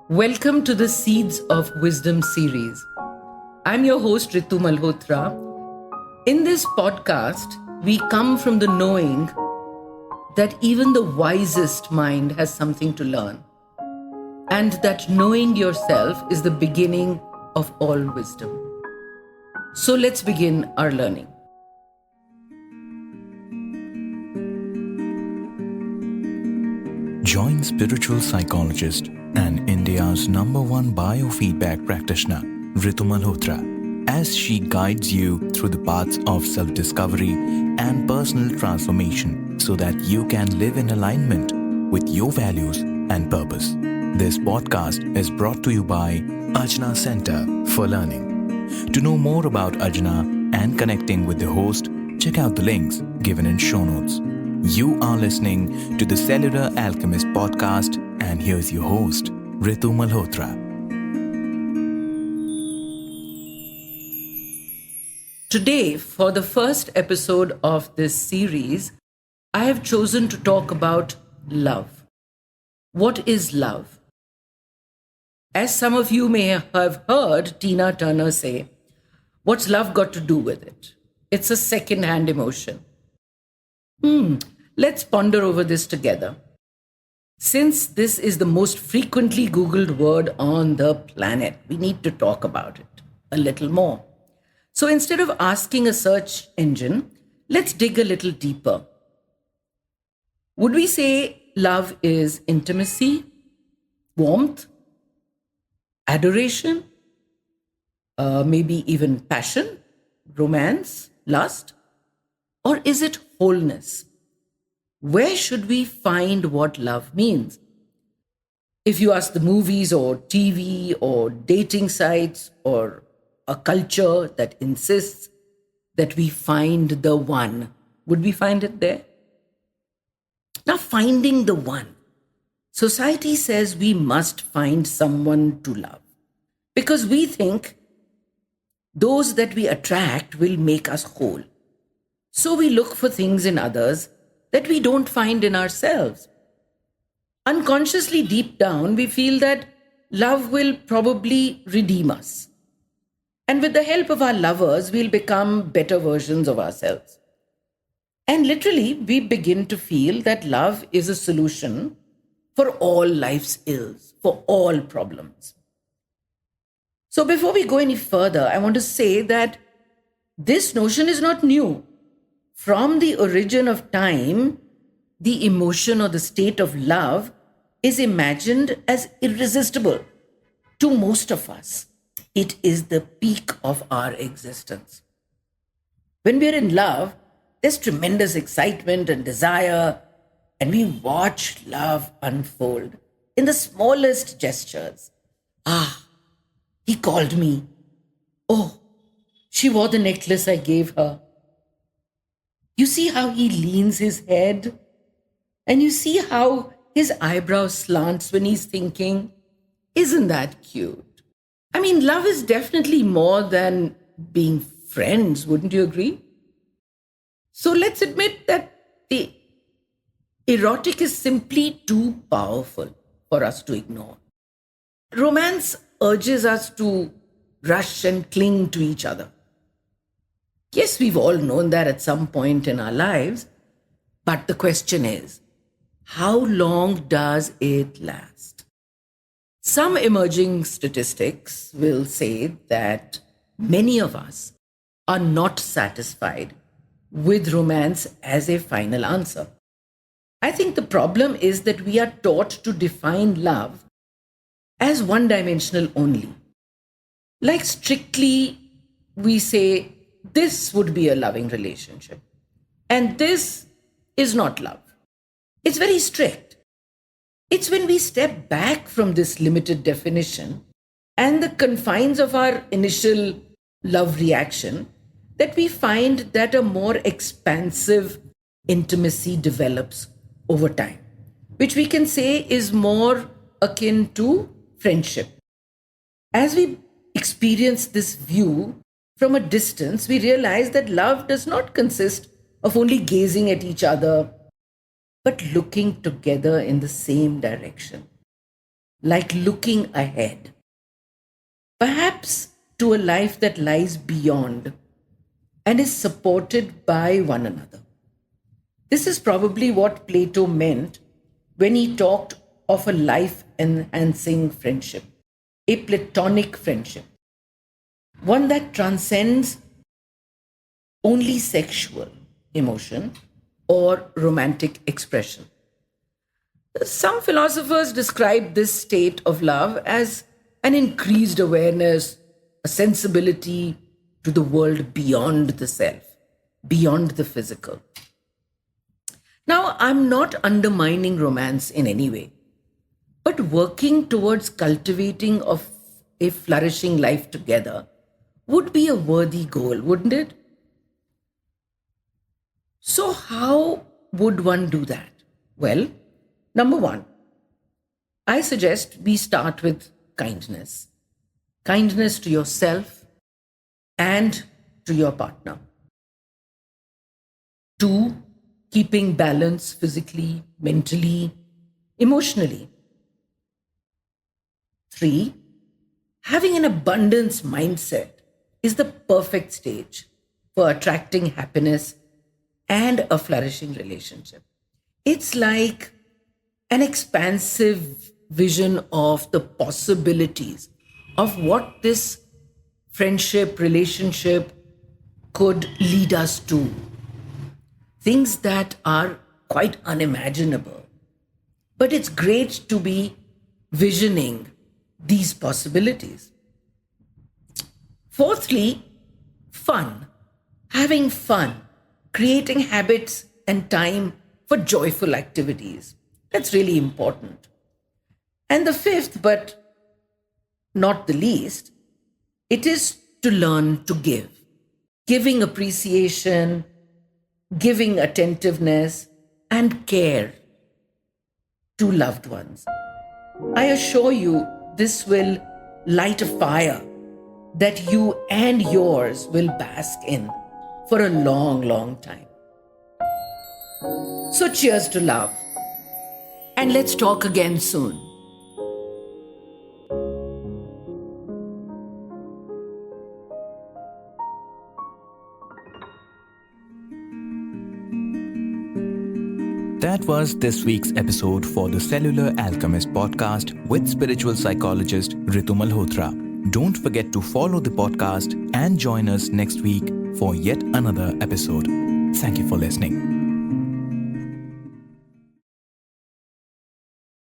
Welcome to the Seeds of Wisdom series. I'm your host, Ritu Malhotra. In this podcast, we come from the knowing that even the wisest mind has something to learn, and that knowing yourself is the beginning of all wisdom. So let's begin our learning. Join spiritual psychologist and India's #1 biofeedback practitioner, Ritu Malhotra, as she guides you through the paths of self-discovery and personal transformation so that you can live in alignment with your values and purpose. This podcast is brought to you by AJNA Center for Learning. To know more about AJNA and connecting with the host, check out the links given in show notes. You are listening to the Cellular Alchemist podcast, and here's your host, Ritu Malhotra. Today, for the first episode of this series, I have chosen to talk about love. What is love? As some of you may have heard Tina Turner say, "What's love got to do with it? It's a second-hand emotion." Let's ponder over this together. Since this is the most frequently Googled word on the planet, we need to talk about it a little more. So instead of asking a search engine, let's dig a little deeper. Would we say love is intimacy, warmth, adoration, maybe even passion, romance, lust? Or is it wholeness? Where should we find what love means? If you ask the movies or TV or dating sites or a culture that insists that we find the one, would we find it there? Now, finding the one. Society says we must find someone to love because we think those that we attract will make us whole. So we look for things in others that we don't find in ourselves. Unconsciously, deep down, we feel that love will probably redeem us. And with the help of our lovers, we'll become better versions of ourselves. And literally, we begin to feel that love is a solution for all life's ills, for all problems. So before we go any further, I want to say that this notion is not new. From the origin of time, the emotion or the state of love is imagined as irresistible to most of us. It is the peak of our existence. When we're in love, there's tremendous excitement and desire, and we watch love unfold in the smallest gestures. He called me. Oh, she wore the necklace I gave her. You see how he leans his head? And you see how his eyebrow slants when he's thinking? Isn't that cute? I mean, love is definitely more than being friends, wouldn't you agree? So let's admit that the erotic is simply too powerful for us to ignore. Romance urges us to rush and cling to each other. Yes, we've all known that at some point in our lives, but the question is, how long does it last? Some emerging statistics will say that many of us are not satisfied with romance as a final answer. I think the problem is that we are taught to define love as one-dimensional only. Like strictly, we say, this would be a loving relationship. And this is not love. It's very strict. It's when we step back from this limited definition and the confines of our initial love reaction that we find that a more expansive intimacy develops over time, which we can say is more akin to friendship. As we experience this view from a distance, we realize that love does not consist of only gazing at each other, but looking together in the same direction. like looking ahead, perhaps to a life that lies beyond and is supported by one another. This is probably what Plato meant when he talked of a life enhancing friendship, a platonic friendship, one that transcends only sexual emotion or romantic expression. Some philosophers describe this state of love as an increased awareness, a sensibility to the world beyond the self, beyond the physical. Now, I'm not undermining romance in any way, but working towards cultivating of a flourishing life together would be a worthy goal, wouldn't it? So, how would one do that? Well, number one, I suggest we start with kindness. Kindness to yourself and to your partner. Two, keeping balance physically, mentally, emotionally. Three, having an abundance mindset is the perfect stage for attracting happiness and a flourishing relationship. It's like an expansive vision of the possibilities of what this friendship, relationship could lead us to. Things that are quite unimaginable. But it's great to be visioning these possibilities. Fourthly, fun. Having fun, creating habits and time for joyful activities. That's really important. And the fifth, but not the least, it is to learn to give. Giving appreciation, giving attentiveness, and care to loved ones. I assure you, this will light a fire that you and yours will bask in for a long, long time. So, cheers to love. And let's talk again soon. That was this week's episode for the Cellular Alchemist podcast with spiritual psychologist Ritu Malhotra. Don't forget to follow the podcast and join us next week for yet another episode. Thank you for listening.